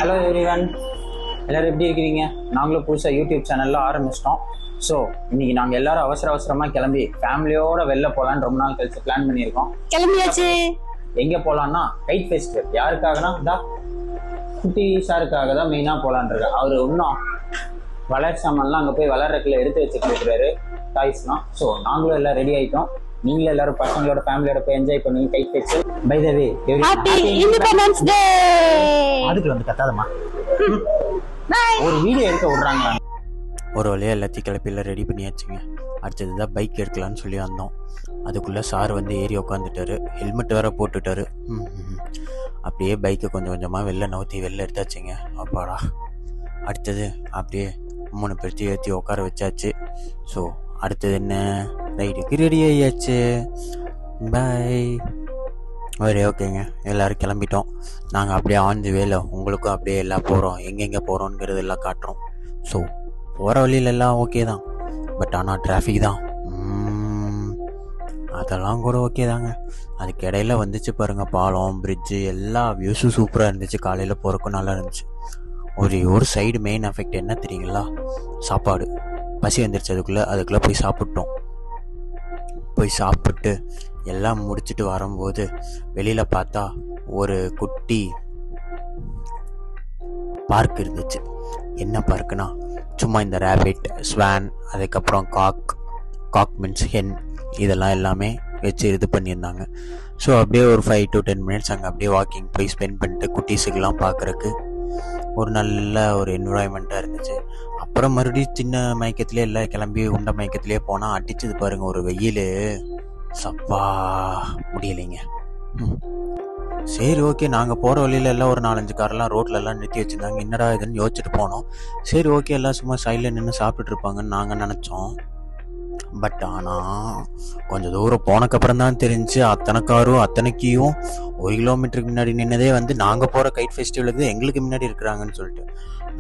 Hello everyone, எல்லோரும் எப்படி இருக்கிறீங்க? நாங்களும் புதுசாக யூடியூப் சேனலில் ஆரம்பிச்சிட்டோம். ஸோ இன்னைக்கு நாங்கள் எல்லாரும் அவசரமாக கிளம்பி ஃபேமிலியோட வெளில போகலான்னு ரொம்ப நாள் கழிச்சு பிளான் பண்ணியிருக்கோம். கிளம்பியாச்சு. எங்கே போகலான்னா கைட் ஃபெஸ்டிவல். யாருக்காகனா குட்டி சாருக்காக தான் மெயினாக போகலான்ருக்கு. அவர் இன்னும் வளர் சாமான்லாம் அங்கே போய் வளர்றதுக்குள்ள எடுத்து வச்சுட்டு இருக்கிறாரு டாய்ஸ்லாம். ஸோ நாங்களும் எல்லாம் ரெடி ஆகிட்டோம். நீங்களும் எல்லாரும் பசங்களோட ஃபேமிலியோட போய் என்ஜாய் பண்ணுவீங்க kite festival. By the way, independence day. அதுக்கு வந்து கத்தாதம்மா, ஒரு வீடியோ எடுக்க விடுறாங்க. ஒரு வழியாக எல்லாத்தையும் கிளப்பியில் ரெடி பண்ணியாச்சுங்க. அடுத்தது தான் பைக் எடுக்கலான்னு சொல்லி வந்தோம். அதுக்குள்ளே சார் வந்து ஏறி உட்காந்துட்டாரு. ஹெல்மெட் வேறு போட்டுட்டாரு. அப்படியே பைக்கை கொஞ்சம் கொஞ்சமாக வெளில நவுத்தி வெளில எடுத்தாச்சுங்க. அப்பாடா. அடுத்தது அப்படியே 3 பேர்த்தையும் ஏற்றி உட்கார வச்சாச்சு. ஸோ அடுத்தது என்ன, ரைடுக்கு ரெடி ஆகியாச்சு. பாய். சரி, ஓகேங்க, எல்லோரும் கிளம்பிட்டோம். நாங்கள் அப்படியே ஆன் தி வேல உங்களுக்கும் அப்படியே எல்லாம் போகிறோம், எங்கெங்கே போகிறோங்கிறது எல்லாம் காட்டுறோம். ஸோ போகிற வழியில எல்லாம் ஓகே தான், பட் ஆனால் டிராஃபிக் தான். அதெல்லாம் கூட ஓகே தாங்க. அதுக்கு இடையில வந்துச்சு பாருங்கள் பாலம், பிரிட்ஜு, எல்லா வியூஸும் சூப்பராக இருந்துச்சு. காலையில் போகிறக்கும் நல்லா இருந்துச்சு. ஒரு சைடு மெயின் எஃபெக்ட் என்ன தெரியுங்களா, சாப்பாடு. பசி வந்துருச்சு. அதுக்குள்ளே போய் சாப்பிட்டோம். போய் சாப்பிட்டு எல்லாம் முடிச்சுட்டு வரும்போது வெளியில் பார்த்தா ஒரு குட்டி பார்க் இருந்துச்சு. என்ன பார்க்குனா, சும்மா இந்த ரேபிட், ஸ்வான், அதுக்கப்புறம் காக் மீன்ஸ் ஹென், இதெல்லாம் எல்லாமே வச்சு இது பண்ணியிருந்தாங்க. ஸோ அப்படியே ஒரு 5 to 10 minutes அங்கே அப்படியே வாக்கிங் போய் ஸ்பெண்ட் பண்ணிட்டு குட்டீஸுக்கெல்லாம் பார்க்குறக்கு ஒரு நல்ல ஒரு என்விரான்மெண்ட்டாக இருந்துச்சு. அப்புறம் மறுபடியும் சின்ன மயக்கத்திலே எல்லாம் கிளம்பி உண்ட மயக்கத்திலே போனால் அடிச்சது பாருங்கள் ஒரு வெயில். சப்பா முடியலைங்க. சரி, ஓகே, நாங்கள் போகிற வழியில எல்லாம் ஒரு 4-5 காரெல்லாம் ரோட்லலாம் நிறுத்தி வச்சுருந்தாங்க. என்னடா இதுன்னு யோசிச்சுட்டு போனோம். சரி, ஓகே, எல்லாம் சும்மா சைடில் நின்று சாப்பிட்டுட்டு இருப்பாங்கன்னு நாங்கள் நினச்சோம். பட் ஆனால் கொஞ்சம் தூரம் போனக்கப்புறம் தான் தெரிஞ்சு அத்தனை காரும் அத்தனைக்கும் 1 கிலோமீட்டருக்கு முன்னாடி நின்னதே வந்து நாங்கள் போகிற கைட் ஃபெஸ்டிவலுக்கு எங்களுக்கு முன்னாடி இருக்கிறாங்கன்னு சொல்லிட்டு.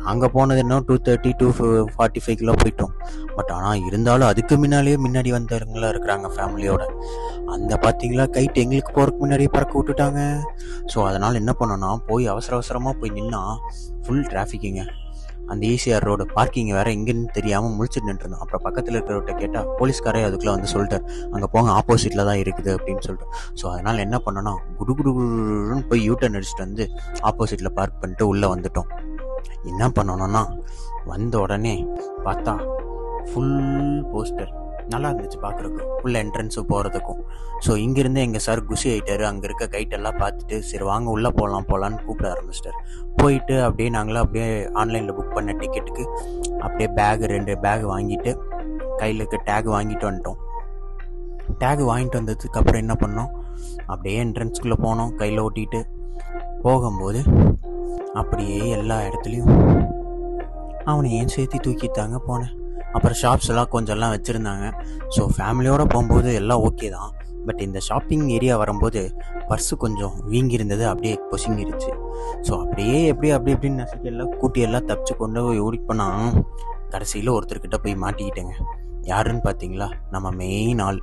நாங்கள் போனது என்ன 230 to 45 கிலோ போயிட்டோம். பட் ஆனால் இருந்தாலும் அதுக்கு முன்னாடி வந்தவங்களா இருக்கிறாங்க ஃபேமிலியோட. அந்த பார்த்தீங்களா கைட் எங்களுக்கு போகிறதுக்கு முன்னாடியே பறக்க விட்டுட்டாங்க. ஸோ அதனால் என்ன பண்ணோன்னா, போய் அவசரமாக போய் நின்னா ஃபுல் டிராஃபிக்குங்க. அந்த ஈசிஆர் ரோடு பார்க்கிங் வேறு எங்கேன்னு தெரியாமல் முழிச்சுட்டு நின்றுருந்தோம். அப்புறம் பக்கத்தில் இருக்கிறவர்கிட்ட கேட்டால் போலீஸ்காரே அதுக்குள்ளே வந்து சொல்லிட்டார், அங்கே போங்க, ஆப்போசிட்டில் தான் இருக்குது அப்படின்னு சொல்லிட்டு. ஸோ அதனால் என்ன பண்ணோன்னா, குடுன்னு போய் யூட்டர்ன் அடிச்சுட்டு வந்து ஆப்போசிட்டில் பார்க் பண்ணிட்டு உள்ளே வந்துட்டோம். என்ன பண்ணணும்னா, வந்த உடனே பார்த்தா ஃபுல் போஸ்டர் நல்லா இருந்துச்சு பார்க்குறக்கு, ஃபுல் என்ட்ரன்ஸு போகிறதுக்கும். ஸோ இங்கேருந்து எங்கள் சார் குஷி ஆகிட்டார். அங்கே இருக்க கைட்டெல்லாம் பார்த்துட்டு சரி வாங்க உள்ளே போகலான்னு கூப்பிட ஆரம்பிச்சிட்டார். போயிட்டு அப்படியே நாங்களும் அப்படியே ஆன்லைனில் புக் பண்ண டிக்கெட்டுக்கு அப்படியே 2 பேக் வாங்கிட்டு கையில் இருக்க டேக் வாங்கிட்டு வந்துட்டோம். டேக் வாங்கிட்டு வந்ததுக்கப்புறம் என்ன பண்ணோம், அப்படியே என்ட்ரன்ஸ்குள்ளே போனோம். கையில் ஓட்டிகிட்டு போகும்போது அப்படியே எல்லா இடத்துலையும் அவனை ஏன் சேர்த்து தூக்கிட்டாங்க போனேன். அப்புறம் ஷாப்ஸ் எல்லாம் கொஞ்சம்லாம் வச்சுருந்தாங்க. ஸோ ஃபேமிலியோடு போகும்போது எல்லாம் ஓகே தான். பட் இந்த ஷாப்பிங் ஏரியா வரும்போது பர்ஸு கொஞ்சம் வீங்கியிருந்தது, அப்படியே பொசுங்கிருச்சு. ஸோ அப்படியே இப்படின்னு நசுக்கி எல்லாம் கூட்டி எல்லாம் தப்பிச்சு கொண்டு போய் ஓடி போனால் கடைசியில் ஒருத்தர்கிட்ட போய் மாட்டிக்கிட்டேங்க. யாருன்னு பார்த்தீங்களா, நம்ம மெயின் ஆள்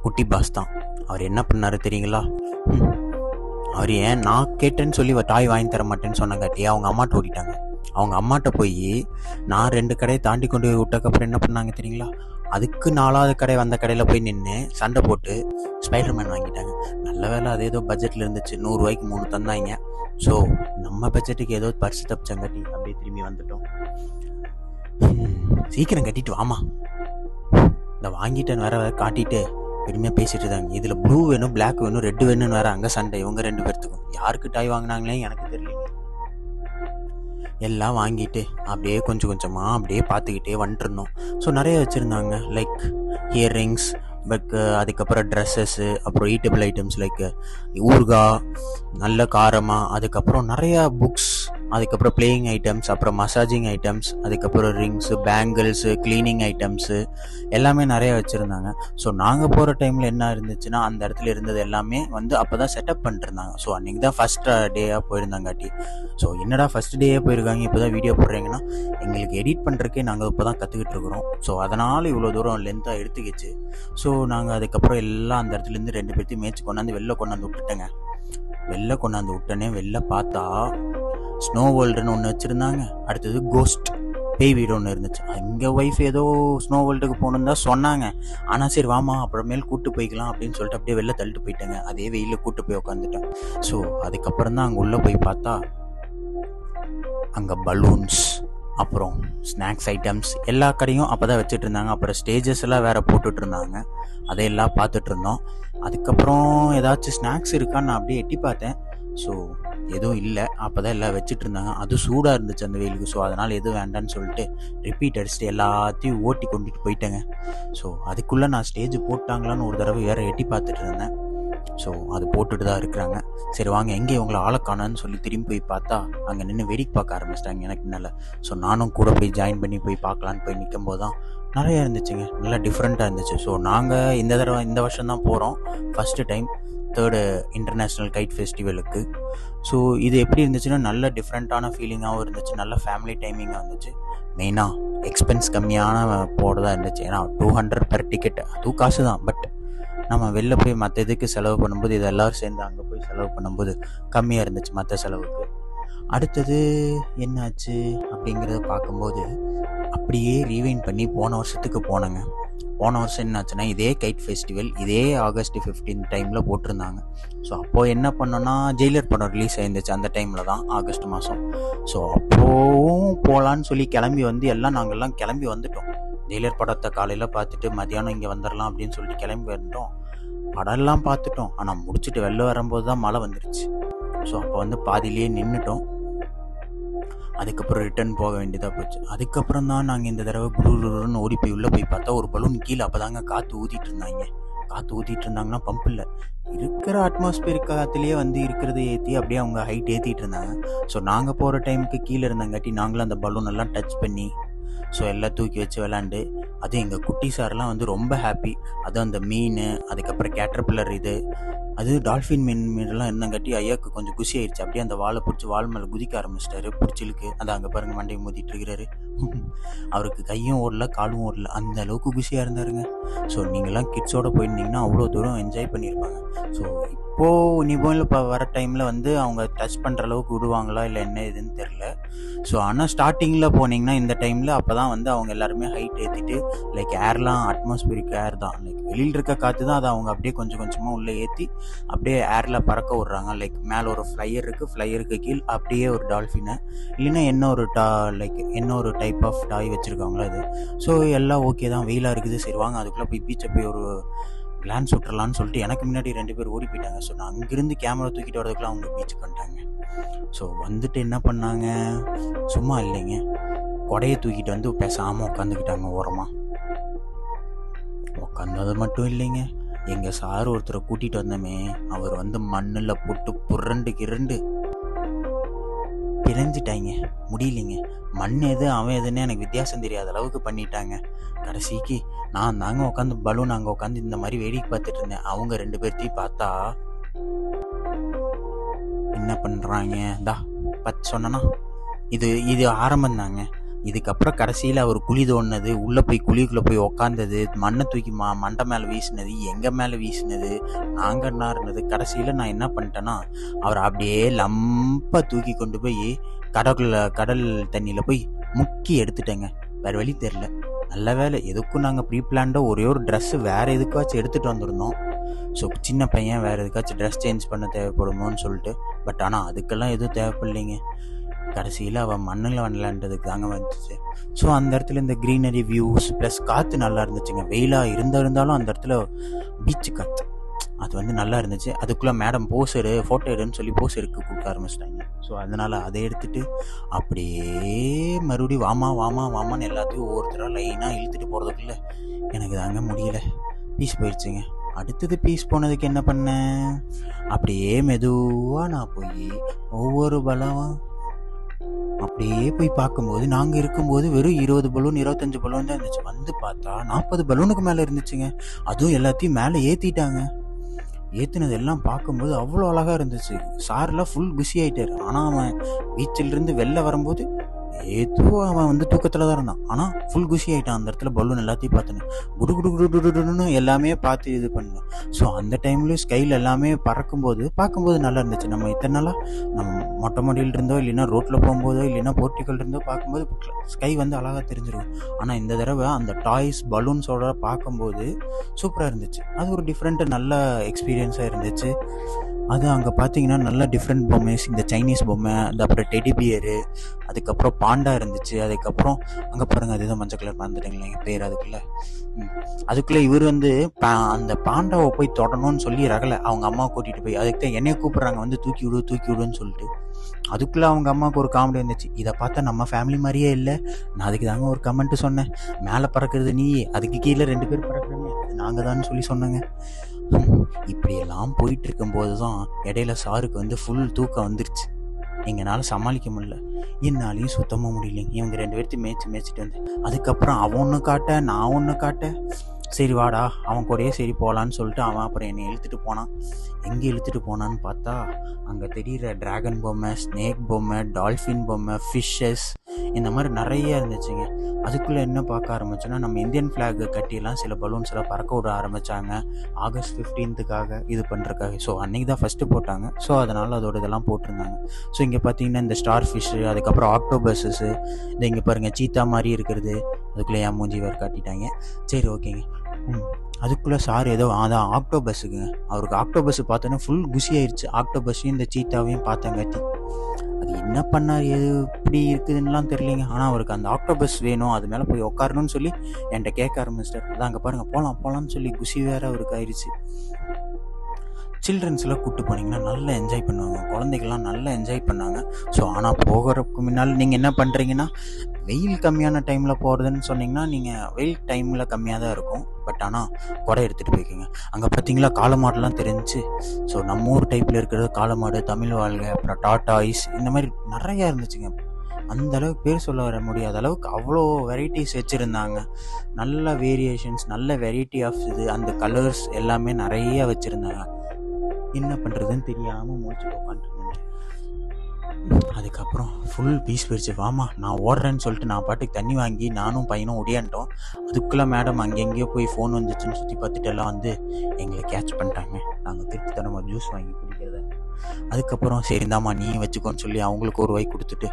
குட்டி பாஸ் தான். அவர் என்ன பண்ணாரு தெரியுங்களா, அவர் ஏன் நான் கேட்டேன்னு சொல்லி டாய் வாங்கி தர மாட்டேன்னு சொன்னங்காட்டி அவங்க அம்மாட்ட ஓடிட்டாங்க. அவங்க அம்மாட்ட போய் நான் 2 கடையை தாண்டி கொண்டு போய் விட்டக்கப்புறம் என்ன பண்ணாங்க தெரியுங்களா, அதுக்கு 4வது கடை வந்த கடையில் போய் நின்று சண்டை போட்டு ஸ்பைடர்மேன் வாங்கிட்டாங்க. நல்ல வேலை அது ஏதோ பட்ஜெட்டில் இருந்துச்சு, 100 ரூபாய்க்கு 3 தந்தாங்க. ஸோ நம்ம பட்ஜெட்டுக்கு ஏதோ பர்ஸ் தப்பிச்சங்காட்டி அப்படியே திரும்பி வந்துட்டோம். சீக்கிரம் கட்டிட்டு வாமா, இந்த வாங்கிட்டேன்னு வேற காட்டிட்டு பெருமையாக பேசிட்டு இருந்தாங்க. இதில் ப்ளூ வேணும், பிளாக் வேணும், ரெட் வேணும்னு வேற அங்கே சண்டை. இவங்க 2 பேர்த்துக்கும் யாருக்கு டாய் வாங்கினாங்களே எனக்கு தெரியல. எல்லாம் வாங்கிட்டு அப்படியே கொஞ்சம் கொஞ்சமாக அப்படியே பார்த்துக்கிட்டே வந்துட்டு இருந்தோம். ஸோ நிறைய வச்சுருந்தாங்க, லைக் இயர்ரிங்ஸ், பட் அதுக்கப்புறம் ட்ரெஸ்ஸஸ்ஸு, அப்புறம் ஈட்டபிள் ஐட்டம்ஸ் லைக் ஊறுகாய் நல்ல காரமாக, அதுக்கப்புறம் நிறையா புக்ஸ், அதுக்கப்புறம் பிளேயிங் ஐட்டம்ஸ், அப்புறம் மசாஜிங் ஐட்டம்ஸ், அதுக்கப்புறம் ரிங்ஸு, பேங்கிள்ஸு, க்ளீனிங் ஐட்டம்ஸு எல்லாமே நிறைய வச்சுருந்தாங்க. ஸோ நாங்கள் போகிற டைமில் என்ன இருந்துச்சுன்னா, அந்த இடத்துல இருந்தது எல்லாமே வந்து அப்போ தான் செட்டப் பண்ணிட்டுருந்தாங்க. ஸோ அன்றைக்கி தான் ஃபஸ்ட் டேயாக போயிருந்தாங்காட்டி. ஸோ என்னடா ஃபஸ்ட் டேயே போயிருக்காங்க, இப்போ தான் வீடியோ போடுறீங்கன்னா, எங்களுக்கு எடிட் பண்ணுறக்கே நாங்கள் இப்போ தான் கற்றுக்கிட்டு இருக்கிறோம். ஸோ அதனால் இவ்வளோ தூரம் லென்த்தாக எடுத்துக்கிச்சு. ஸோ நாங்கள் அதுக்கப்புறம் எல்லாம் அந்த இடத்துலேருந்து 2 பேர்த்தையும் மேய்ச்சி கொண்டாந்து வெளில கொண்டாந்து விட்டுட்டேங்க. வெளில கொண்டாந்து விட்டனே வெளில பார்த்தா ஸ்னோ வேர்ல்டுன்னு ஒன்று வச்சுருந்தாங்க. அடுத்தது கோஸ்ட் பேய் வீடு ஒன்று இருந்துச்சு. எங்கள் ஒய்ஃப் ஏதோ ஸ்னோ வேர்ல்டுக்கு போகணுன்னு தான் சொன்னாங்க. ஆனால் சரி வாமா அப்புறமேல் கூப்பிட்டு போய்க்கலாம் அப்படின்னு சொல்லிட்டு அப்படியே வெளில தள்ளிட்டு போயிட்டாங்க. அதே வெயிலில் கூப்பிட்டு போய் உட்காந்துட்டேன். ஸோ அதுக்கப்புறம் தான் அங்கே உள்ளே போய் பார்த்தா அங்கே பலூன்ஸ், அப்புறம் ஸ்நாக்ஸ் ஐட்டம்ஸ் எல்லா கடையும் அப்போ தான் வச்சுட்டு இருந்தாங்க. அப்புறம் ஸ்டேஜஸ் எல்லாம் வேறு போட்டுட்டு இருந்தாங்க. அதையெல்லாம் பார்த்துட்டு இருந்தோம். அதுக்கப்புறம் ஏதாச்சும் ஸ்நாக்ஸ் இருக்கான்னு நான் அப்படியே எட்டி பார்த்தேன். ஸோ எதுவும் இல்லை. அப்போ தான் எல்லாம் வச்சுட்டு இருந்தாங்க. அது சூடாக இருந்துச்சு அந்த வெயிலுக்கு. ஸோ அதனால் எதுவும் வேண்டான்னு சொல்லிட்டு ரிப்பீட் அடிச்சுட்டு எல்லாத்தையும் ஓட்டி கொண்டுட்டு போயிட்டேங்க. ஸோ அதுக்குள்ளே நான் ஸ்டேஜ் போட்டாங்களான்னு ஒரு தடவை வேறு எட்டி பார்த்துட்டு இருந்தேன். ஸோ அது போட்டுட்டு தான் இருக்கிறாங்க. சரி வாங்க எங்கே இவங்களை ஆளை காணோன்னு சொல்லி திரும்பி போய் பார்த்தா அங்கே நின்று வேடிக்கை பார்க்க ஆரம்பிச்சிட்டாங்க எனக்கு முன்னால். ஸோ நானும் கூட போய் ஜாயின் பண்ணி போய் பார்க்கலான்னு போய் நிற்கும் போது தான் நிறையா இருந்துச்சுங்க. நல்லா டிஃப்ரெண்ட்டாக இருந்துச்சு. ஸோ நாங்கள் இந்த வருஷம் தான் போகிறோம். First time 3rd international kite ஃபெஸ்டிவலுக்கு. ஸோ இது எப்படி இருந்துச்சுன்னா நல்ல டிஃப்ரெண்ட்டான ஃபீலிங்காகவும் இருந்துச்சு. நல்ல ஃபேமிலி டைமிங்காக இருந்துச்சு. மெயினாக எக்ஸ்பென்ஸ் கம்மியான போகிறதா இருந்துச்சு. ஏன்னா 200 per டிக்கெட் அதுவும் காசு தான். பட் நம்ம வெளில போய் மற்ற இதுக்கு செலவு பண்ணும்போது இது எல்லோரும் சேர்ந்து அங்கே போய் செலவு பண்ணும்போது கம்மியாக இருந்துச்சு மற்ற செலவுக்கு. அடுத்தது என்னாச்சு அப்படிங்கிறத பார்க்கும்போது அப்படியே ரீவைண்ட் பண்ணி போன வருஷத்துக்கு போனேங்க. போன வருஷம் என்னாச்சுன்னா இதே கைட் ஃபெஸ்டிவல் இதே August 15 டைமில் போட்டிருந்தாங்க. ஸோ அப்போது என்ன பண்ணோன்னா ஜெயிலர் படம் ரிலீஸ் ஆயிருந்துச்சு அந்த டைமில் தான், ஆகஸ்ட் மாதம். ஸோ அப்போவும் போகலான்னு சொல்லி நாங்கள்லாம் கிளம்பி வந்துட்டோம். ஜெயிலர் படத்தை காலையில் பார்த்துட்டு மதியானம் இங்கே வந்துடலாம் அப்படின்னு சொல்லிட்டு கிளம்பி வந்துட்டோம். படம்லாம் பார்த்துட்டோம். ஆனால் முடிச்சுட்டு வெளில வரும்போது தான் மழை வந்துருச்சு. ஸோ அப்போ பாதியிலேயே நின்றுட்டோம். அதுக்கப்புறம் ரிட்டர்ன் போக வேண்டியதாக போச்சு. அதுக்கப்புறம் தான் நாங்கள் இந்த தடவை குருன்னு ஓடி போய் உள்ளே போய் பார்த்தா ஒரு பலூன் கீழே அப்போ தாங்க காற்று ஊற்றிட்டு இருந்தாங்க. காற்று ஊற்றிட்டு இருந்தாங்கன்னா பம்ப் இல்லை, இருக்கிற அட்மாஸ்பியர் காற்றுலேயே இருக்கிறத ஏற்றி அப்படியே அவங்க ஹைட் ஏற்றிட்டு இருந்தாங்க. ஸோ நாங்கள் போகிற டைமுக்கு கீழே இருந்தாங்காட்டி நாங்களும் அந்த பலூன் எல்லாம் டச் பண்ணி ஸோ எல்லாம் தூக்கி வச்சு விளாண்டு, அது எங்கள் குட்டி சார்லாம் ரொம்ப ஹாப்பி. அதுவும் அந்த மீன், அதுக்கப்புறம் கேட்டர்பில்லர் அது டால்ஃபின் மீன்லாம் இருந்தங்காட்டி ஐயாவுக்கு கொஞ்சம் குஷி ஆயிடுச்சு. அப்படியே அந்த வாழை பிடிச்சி வால் மேலே குதிக்க ஆரம்பிச்சிட்டாரு. பிடிச்சிருக்கு அதை அங்கே பாருங்க மண்டையை மோதிட்டு இருக்கிறாரு. அவருக்கு கையும் ஓடல காலும் ஓடல, அந்த அளவுக்கு குஷியாக இருந்தாருங்க. ஸோ நீங்கள்லாம் கிட்ஸோடு போயிருந்தீங்கன்னா அவ்வளோ தூரம் என்ஜாய் பண்ணியிருப்பாங்க. ஸோ இப்போது நிபோனில் இப்போ வர டைமில் அவங்க டச் பண்ணுற அளவுக்கு விடுவாங்களா இல்லை என்ன இதுன்னு தெரில. ஸோ ஆனால் ஸ்டார்டிங்கில் போனீங்கன்னா இந்த டைமில் அப்போ தான் அவங்க எல்லாருமே ஹைட் ஏற்றிட்டு லைக் ஏர்லாம் அட்மாஸ்பியரிக் ஏர் தான், லைக் வெளியில் இருக்க காற்று தான், அதை அவங்க அப்படியே கொஞ்சம் கொஞ்சமாக உள்ளே ஏற்றி அப்படியே ஏரில் பறக்க விட்றாங்க. லைக் மேலே ஒரு ஃப்ளையர் இருக்குது, ஃப்ளையருக்கு கீழ் அப்படியே ஒரு டால்ஃபினை இல்லைன்னா என்ன ஒரு டைப் ஆஃப் டாய் வச்சுருக்காங்களோ அது. ஸோ எல்லாம் ஓகே தான், வெயிலாக இருக்குது. சரி வாங்க அதுக்குள்ளே போய் பீச்சை போய் ஒரு கிளான்ஸ் விட்டுறலான்னு சொல்லிட்டு எனக்கு முன்னாடி 2 பேர் ஓடி போயிட்டாங்க. ஸோ நான் அங்கேருந்து கேமரா தூக்கிட்டு வரதுக்குள்ள அவங்க பீச்சுக்கு வந்துட்டாங்க. ஸோ வந்துட்டு என்ன பண்ணாங்க, சும்மா இல்லைங்க, கொடையை தூக்கிட்டு பேசாமல் உட்காந்துக்கிட்டாங்க ஓரமாக. உட்காந்தது மட்டும் இல்லைங்க, எங்கள் சார் ஒருத்தரை கூட்டிகிட்டு வந்தோமே அவர் மண்ணில் போட்டு புரண்டு பிழைஞ்சிட்டாங்க. முடியலைங்க, மண் எது அவன் எதுன்னு எனக்கு வித்தியாசம் தெரியாத அளவுக்கு பண்ணிட்டாங்க. கடைசிக்கு நான் தாங்க உட்காந்து பலூன் அங்கே உட்காந்து இந்த மாதிரி வேடிக்கை பார்த்துட்டு இருந்தேன். அவங்க 2 பேர்த்தையும் பார்த்தா என்ன பண்ணுறாங்க சொன்னா இது ஆரம்பம் தாங்க. இதுக்கப்புறம் கடைசியில் அவர் குழி தோண்டினது, உள்ளே போய் குழிக்குள்ளே போய் உக்காந்தது, மண்ணை தூக்கி மண்டை மேலே வீசினது, எங்கள் மேலே வீசினது, நாங்கள் நார்னது. கடைசியில் நான் என்ன பண்ணிட்டேன்னா அவரை அப்படியே லம்பாக தூக்கி கொண்டு போய் கடல் தண்ணியில் போய் முக்கி எடுத்துட்டேங்க. வேறு வழி தெரில. நல்ல வேலை, எதுக்கும் நாங்கள் ப்ரீ பிளான்டாக ஒரே ஒரு ட்ரெஸ்ஸு வேறு எதுக்காச்சும் எடுத்துகிட்டு வந்துருந்தோம். ஸோ சின்ன பையன் வேறு எதுக்காச்சும் ட்ரெஸ் சேஞ்ச் பண்ண தேவைப்படுமோன்னு சொல்லிட்டு. பட் ஆனால் அதுக்கெல்லாம் எதுவும் தேவைப்படலைங்க. கடைசியில் அவன் மண்ணில் விளையாண்டதுக்கு தாங்க வந்துச்சு. ஸோ அந்த இடத்துல இந்த க்ரீனரி வியூஸ் ப்ளஸ் காற்று நல்லா இருந்துச்சுங்க. வெயிலாக இருந்தாலும் அந்த இடத்துல பீச்சு காற்று அது நல்லா இருந்துச்சு. அதுக்குள்ளே மேடம் ஃபோட்டோ எடுன்னு சொல்லி போஸ் எடுக்க கொடுக்க ஆரம்பிச்சிட்டாங்க. ஸோ அதனால் அதை எடுத்துகிட்டு அப்படியே மறுபடியும் வாமான்னு எல்லாத்தையும் ஒவ்வொருத்தராக லைனாக இழுத்துட்டு போகிறதுக்குள்ள எனக்கு தாங்க முடியல, பீஸ் போயிடுச்சுங்க. அடுத்தது பீஸ் போனதுக்கு என்ன பண்ணேன், அப்படியே மெதுவாக நான் போய் ஒவ்வொரு பலம் அப்படியே போய் பார்க்கும்போது நாங்கள் இருக்கும்போது வெறும் 20 பலூன் 25 பலூன் தான் இருந்துச்சு. பார்த்தா 40 பலூனுக்கு மேலே இருந்துச்சுங்க. அதுவும் எல்லாத்தையும் மேலே ஏற்றிட்டாங்க. ஏற்றினது எல்லாம் பார்க்கும்போது அவ்வளோ அழகாக இருந்துச்சு. சார்லாம் ஃபுல் பிஸி ஆகிட்டார். ஆனால் அவன் பீச்சிலிருந்து வெளில வரும்போது ஏதோ அவன் வந்து தூக்கத்தில் தான் இருந்தான், ஆனால் ஃபுல் குஷி ஆகிட்டான். அந்த இடத்துல பலூன் எல்லாத்தையும் பார்த்துன்னு குடு குடு குடு குடுன்னு எல்லாமே பார்த்து இது பண்ணேன். ஸோ அந்த டைம்லேயும் ஸ்கையில் எல்லாமே பார்க்கும்போது நல்லா இருந்துச்சு. நம்ம இத்தனை நாளாக நம்ம மொட்டை மாடியில் இருந்தோ இல்லைன்னா ரோட்டில் போகும்போதோ இல்லைன்னா போர்ட்டிக்கல் இருந்தோ பார்க்கும்போது ஸ்கை வந்து அழகாக தெரிஞ்சிடும். ஆனால் இந்த தடவை அந்த டாய்ஸ் பலூன்ஸோட பார்க்கும்போது சூப்பராக இருந்துச்சு. அது ஒரு டிஃப்ரெண்ட் நல்ல எக்ஸ்பீரியன்ஸாக இருந்துச்சு. அது அங்கே பார்த்தீங்கன்னா நல்லா டிஃப்ரெண்ட் பொம்மைஸ், இந்த சைனீஸ் பொம்மை, அப்புறம் டெடி பியரு, அதுக்கப்புறம் பாண்டா இருந்துச்சு. அதுக்கப்புறம் அங்கே பாருங்கள், அதுதான் மஞ்சள் கலர் மறந்துட்டீங்களே பேர் அதுக்குள்ளே இவர் வந்து அந்த பாண்டாவை போய் தொடணும்னு சொல்லி ரகலை அவங்க அம்மா கூட்டிகிட்டு போய், அதுக்கு தான் என்னைய கூப்பிட்றாங்க வந்து தூக்கி விடுன்னு சொல்லிட்டு. அதுக்குள்ளே அவங்க அம்மாவுக்கு ஒரு காமெடி இருந்துச்சு. இதை பார்த்தா நம்ம ஃபேமிலி மாதிரியே இல்லை. நான் அதுக்கு தாங்க ஒரு கமெண்ட் சொன்னேன், மேலே பறக்கிறது நீ, அதுக்கு கீழே 2 பேர் பறக்கிறோமே அது நாங்கள் தான் சொல்லி சொன்னேங்க. இப்படியெல்லாம் போயிட்டு இருக்கும்போது தான் இடையில சாருக்கு வந்து ஃபுல் தூக்கம் வந்துருச்சு. எங்களால் சமாளிக்க முடியல, என்னாலையும் சுத்தமாக முடியலைங்க. இவங்க 2 பேர்த்தையும் மேய்ச்சிட்டு வந்து அதுக்கப்புறம் அவன் ஒன்று காட்ட நான் ஒன்று காட்ட, சரி வாடா அவன் கூடயே சரி போகலான்னு சொல்லிட்டு அவன் அப்புறம் என்னை இழுத்துட்டு போனான். எங்கே இழுத்துட்டு போனான்னு பார்த்தா அங்கே தெரிகிற ட்ராகன் பொம்மை, ஸ்னேக் பொம்மை, டால்ஃபின் பொம்மை, ஃபிஷ்ஷஸ், இந்த மாதிரி நிறைய இருந்துச்சுங்க. அதுக்குள்ளே என்ன பார்க்க ஆரம்பிச்சோன்னா, நம்ம இந்தியன் ஃப்ளாக் கட்டியெல்லாம் சில பலூன்ஸ் எல்லாம் பறக்க விட ஆரம்பித்தாங்க ஆகஸ்ட் 15th இது பண்ணுறக்காக. ஸோ அன்றைக்கி தான் ஃபஸ்ட்டு போட்டாங்க. ஸோ அதனால் அதோட இதெல்லாம் போட்டிருந்தாங்க. ஸோ இங்கே பார்த்தீங்கன்னா இந்த ஸ்டார் ஃபிஷ்ஷு, அதுக்கப்புறம் ஆக்டோபஸஸு, இந்த இங்கே பாருங்கள் சீத்தா மாதிரி இருக்கிறது, அதுக்குள்ளே என் மூஞ்சி வேறு காட்டிட்டாங்க. சரி ஓகேங்க. அதுக்குள்ளே சார் ஏதோ அதான் ஆக்டோபஸுக்குங்க, அவருக்கு ஆக்டோபஸ் பார்த்தோன்னா ஃபுல் குஷி ஆயிடுச்சு. ஆக்டோபஸையும் இந்த சீத்தாவையும் பார்த்தங்காட்டி அது என்ன பண்ணார் எது இப்படி இருக்குதுன்னெலாம் தெரியலிங்க. ஆனால் அவருக்கு அந்த ஆக்டோபஸ் வேணும், அது மேலே போய் உட்காரணும்னு சொல்லி என்கிட்ட கேட்க ஆரம்பிச்சிட்டார். அதான் அங்கே பாருங்கள் போகலான்னு சொல்லி குஷி வேறு அவருக்கு ஆயிடுச்சு. சில்ட்ரன்ஸ்லாம் கூப்பிட்டு போனீங்கன்னா நல்லா என்ஜாய் பண்ணுவாங்க, குழந்தைகள்லாம் நல்லா என்ஜாய் பண்ணாங்க. ஸோ ஆனால் போகிறதுக்கு முன்னால் நீங்கள் என்ன பண்ணுறீங்கன்னா, வெயில் கம்மியான டைமில் போகிறதுன்னு சொன்னீங்கன்னா நீங்கள் வெயில் டைமில் கம்மியாக தான் இருக்கும். பட் ஆனால் குடை எடுத்துகிட்டு போய்க்குங்க. அங்கே பார்த்தீங்களா காளமாடுலாம் தெரிஞ்சு. ஸோ நம்ம ஊர் டைப்பில் இருக்கிறது காளமாடு, தமிழ் வாழ்க, அப்புறம் டாட்டாய்ஸ், இந்த மாதிரி நிறையா இருந்துச்சுங்க. அந்த அளவுக்கு பேர் சொல்ல வர முடியாத அளவுக்கு அவ்வளோ வெரைட்டிஸ் வச்சுருந்தாங்க. நல்ல வேரியேஷன்ஸ், நல்ல வெரைட்டி ஆஃப் அந்த கலர்ஸ் எல்லாமே நிறைய வச்சுருந்தாங்க. என்ன பண்ணுறதுன்னு தெரியாமல் முடிச்சுட்டு உட்காந்துருந்தேன். அதுக்கப்புறம் ஃபுல் பீஸ் போயிடுச்சு. வாமா நான் ஓடுறேன்னு சொல்லிட்டு நான் பாட்டுக்கு தண்ணி வாங்கி நானும் பையனும் ஒடியான்ட்டோம். அதுக்குள்ளே மேடம் அங்கெங்கேயோ போய் ஃபோன் வந்துச்சுன்னு சுற்றி பார்த்துட்டு எல்லாம் வந்து எங்களை கேட்ச் பண்ணிட்டாங்க. நாங்கள் திருப்தித்தனமாக ஜூஸ் வாங்கி குடிக்கிறத. அதுக்கப்புறம் சரிந்தாம்மா நீ வச்சுக்கோன்னு சொல்லி அவங்களுக்கு ஒரு வாய் கொடுத்துட்டு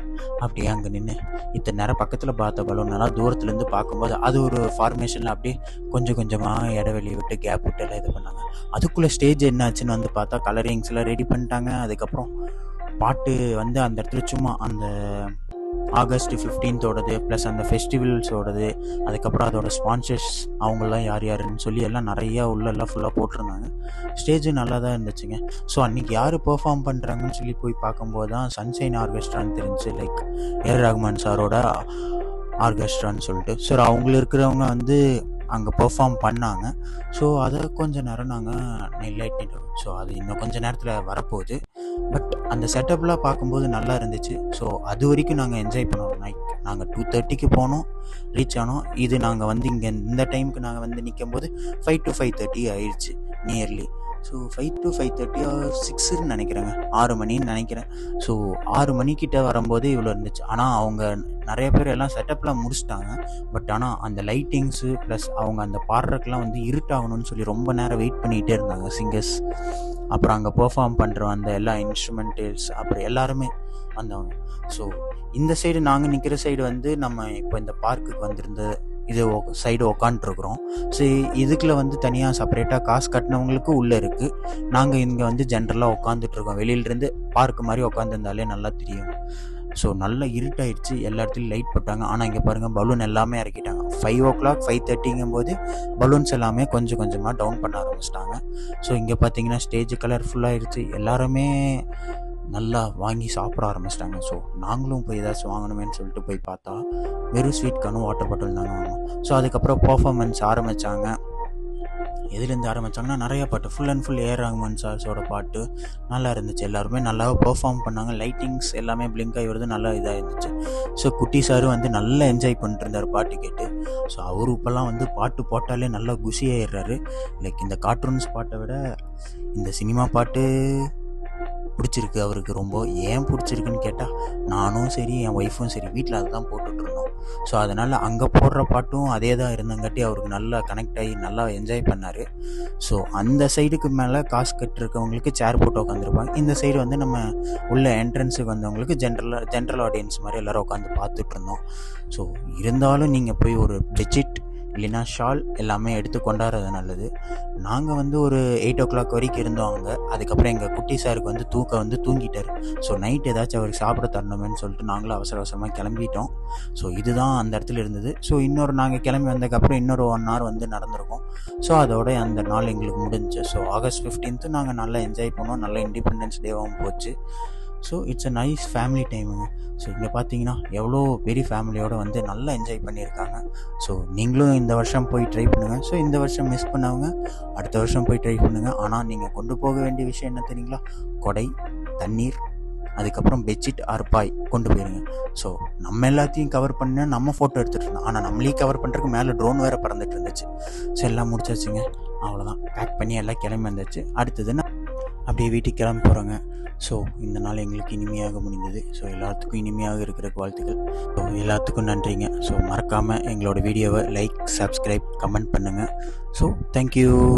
அப்படியே அங்கே நின்று இத்தனை நேரம் பக்கத்தில் பார்த்த பலூன் நல்லா தூரத்துலேருந்து பார்க்கும்போது அது ஒரு ஃபார்மேஷனில் அப்படியே கொஞ்சம் கொஞ்சமாக இடைவெளி விட்டு கேப் விட்டு எல்லாம் இது பண்ணாங்க. அதுக்குள்ளே ஸ்டேஜ் என்னாச்சுன்னு வந்து பார்த்தா கலரிங்ஸ் எல்லாம் ரெடி பண்ணிட்டாங்க. அதுக்கப்புறம் பாட்டு வந்து அந்த இடத்துல சும்மா அந்த ஆகஸ்ட் 15th ப்ளஸ் அந்த ஃபெஸ்டிவல்ஸோடது, அதுக்கப்புறம் அதோட ஸ்பான்சர்ஸ் அவங்களாம் யார் யாருன்னு சொல்லி எல்லாம் நிறையா உள்ளெல்லாம் ஃபுல்லாக போட்டிருந்தாங்க. ஸ்டேஜு நல்லா தான் இருந்துச்சுங்க. ஸோ அன்றைக்கி யார் பெர்ஃபார்ம் பண்ணுறாங்கன்னு சொல்லி போய் பார்க்கும்போது தான் சன்ஷைன் ஆர்கெஸ்ட்ரான்னு தெரிஞ்சு, லைக் ஏஆர் ரஹ்மான் சாரோட ஆர்கெஸ்ட்ரான்னு சொல்லிட்டு. ஸோ அவங்கள இருக்கிறவங்க வந்து அங்கே பெர்ஃபார்ம் பண்ணாங்க. ஸோ அதை கொஞ்சம் நேரம் நாங்கள் லைட் ஸோ அது இன்னும் கொஞ்சம் நேரத்தில் வரப்போகுது. பட் அந்த செட்டப்லாம் பார்க்கும்போது நல்லா இருந்துச்சு. ஸோ அது வரைக்கும் நாங்கள் என்ஜாய் பண்ணோம். நாங்கள் 2:30 போனோம், ரீச் ஆனோம். இது நாங்கள் வந்து இங்கே இந்த டைமுக்கு நாங்கள் வந்து நிற்கும் போது 5 to 5:30 ஆயிடுச்சு நியர்லி. ஸோ 5 to 5:30 6ன்னு நினைக்கிறேங்க, 6 மணின்னு நினைக்கிறேன். ஸோ 6 மணிக்கிட்ட வரும்போது இவ்வளோ இருந்துச்சு. ஆனால் அவங்க நிறைய பேர் எல்லாம் செட்டப்லாம் முடிச்சிட்டாங்க. பட் ஆனால் அந்த லைட்டிங்ஸு ப்ளஸ் அவங்க அந்த பாடுறதுக்கெலாம் வந்து இருட்டாகணும்னு சொல்லி ரொம்ப நேரம் வெயிட் பண்ணிகிட்டே இருந்தாங்க சிங்கர்ஸ். அப்புறம் அங்கே பெர்ஃபார்ம் பண்ணுற அந்த எல்லா இன்ஸ்ட்ருமெண்டல்ஸ் அப்புறம் எல்லாருமே வந்தவங்க. ஸோ இந்த சைடு நாங்கள் நிற்கிற சைடு வந்து நம்ம இப்போ இந்த பார்க்குக்கு வந்திருந்த இது சைடு உக்காண்ட்ருக்குறோம். ஸோ இதுக்குள்ள வந்து தனியாக செப்பரேட்டாக காசு கட்டினவங்களுக்கு உள்ளே இருக்குது. நாங்கள் இங்கே வந்து ஜென்ரலாக உட்காந்துட்ருக்கோம். வெளியிலேருந்து பார்க்கு மாதிரி உட்காந்துருந்தாலே நல்லா தெரியும். ஸோ நல்லா இருட்டாயிடுச்சு, எல்லா இடத்துலையும் லைட் போட்டாங்க. ஆனால் இங்கே பாருங்கள் பலூன் எல்லாமே இறக்கிட்டாங்க. 5 o'clock 5:30 போது பலூன்ஸ் எல்லாமே கொஞ்சம் கொஞ்சமாக டவுன் பண்ண ஆரம்பிச்சிட்டாங்க. ஸோ இங்கே பார்த்தீங்கன்னா ஸ்டேஜ் கலர்ஃபுல்லாகிடுச்சு. எல்லாருமே நல்லா வாங்கி சாப்பிட ஆரம்பிச்சிட்டாங்க. ஸோ நாங்களும் போய் ஏதாச்சும் வாங்கணுமேனு சொல்லிட்டு போய் பார்த்தா வெறும் ஸ்வீட் கானும் வாட்டர் பாட்டில் தாங்க வாங்கணும். ஸோ அதுக்கப்புறம் பர்ஃபார்மன்ஸ் ஆரம்பித்தாங்க. எதுலேருந்து ஆரம்பித்தாங்கன்னா நிறையா பாட்டு, full and full A R Rahman சார்ஸோட பாட்டு நல்லா இருந்துச்சு. எல்லாருமே நல்லா பெர்ஃபார்ம் பண்ணாங்க. லைட்டிங்ஸ் எல்லாமே பிளிங்க் ஆகி வருது, நல்லா இதாக இருந்துச்சு. ஸோ குட்டி சாரும் வந்து நல்லா என்ஜாய் பண்ணிட்டு இருந்தார் பாட்டு கேட்டு. ஸோ அவரு இப்போல்லாம் வந்து பாட்டு போட்டாலே நல்லா குஷியாகிடுறாரு. லைக் இந்த கார்ட்டூன்ஸ் பாட்டை விட இந்த சினிமா பாட்டு பிடிச்சிருக்கு அவருக்கு ரொம்ப. ஏன் பிடிச்சிருக்குன்னு கேட்டால் நானும் சரி என் ஒய்ஃபும் சரி வீட்டில் அதை தான் போட்டுட்ருந்தோம். ஸோ அதனால் அங்கே போடுற பாட்டும் அதே தான் இருந்தங்காட்டி அவருக்கு நல்லா கனெக்ட் ஆகி நல்லா என்ஜாய் பண்ணார். ஸோ அந்த சைடுக்கு மேலே காசு கட்டிருக்கவங்களுக்கு சேர் போட்டு உட்காந்துருப்பாங்க. இந்த சைடு வந்து நம்ம உள்ள என்ட்ரன்ஸுக்கு வந்தவங்களுக்கு ஜென்ரல் ஆடியன்ஸ் மாதிரி எல்லோரும் உட்காந்து பார்த்துட்ருந்தோம். ஸோ இருந்தாலும் நீங்கள் போய் ஒரு பெட்ஷீட் இல்லைன்னா ஷால் எல்லாமே எடுத்து கொண்டாடுறது நல்லது. நாங்கள் வந்து ஒரு 8 o'clock வரைக்கும் இருந்தோம் அங்கே. அதுக்கப்புறம் எங்கள் குட்டி சாருக்கு வந்து தூங்கிட்டார். ஸோ நைட் ஏதாச்சும் அவருக்கு சாப்பிட தரணுமேன்னு சொல்லிட்டு நாங்களும் அவசரமாக கிளம்பிட்டோம். ஸோ இதுதான் அந்த இடத்துல இருந்தது. ஸோ நாங்கள் கிளம்பி வந்ததுக்கப்புறம் இன்னொரு 1 hour வந்து நடந்திருக்கோம். ஸோ அதோட அந்த நாள் எங்களுக்கு முடிஞ்சு. ஸோ August 15th நாங்கள் நல்லா என்ஜாய் பண்ணோம். நல்லா இண்டிபெண்டன்ஸ் டேவாகவும் போச்சு. So it's a nice family டைமுங்க. ஸோ இங்கே பார்த்தீங்கன்னா எவ்வளோ பெரிய ஃபேமிலியோடு வந்து நல்லா என்ஜாய் பண்ணியிருக்காங்க. ஸோ நீங்களும் இந்த வருஷம் போய் ட்ரை பண்ணுங்கள். ஸோ இந்த வருஷம் மிஸ் பண்ணவங்க அடுத்த வருஷம் போய் ட்ரை பண்ணுங்கள். ஆனால் நீங்கள் கொண்டு போக வேண்டிய விஷயம் என்ன தெரியுங்களா? கொடை, தண்ணீர், அதுக்கப்புறம் பெட்ஷீட் ஆர்பாய் கொண்டு போயிருங்க. ஸோ நம்ம எல்லாத்தையும் கவர் பண்ண நம்ம ஃபோட்டோ எடுத்துகிட்டு இருந்தோம். ஆனால் நம்மளையும் கவர் பண்ணுறதுக்கு மேலே ட்ரோன் வேறு பறந்துட்டு இருந்துச்சு. ஸோ எல்லாம் முடிச்சாச்சுங்க. அவ்வளோதான், பேக் பண்ணி எல்லாம் கிளம்பி வந்தாச்சு. அடுத்ததுன்னா அப்படியே வீட்டுக்கு கிளம்பி போகிறோங்க. ஸோ இந்த நாள் எங்களுக்கு இனிமையாக முடிந்தது. ஸோ எல்லாத்துக்கும் இனிமையாக இருக்கிற வாழ்த்துக்கள். ஸோ எல்லாத்துக்கும் நன்றிங்க. ஸோ மறக்காமல் எங்களோட வீடியோவை லைக், சப்ஸ்கிரைப், கமெண்ட் பண்ணுங்கள். So thank you.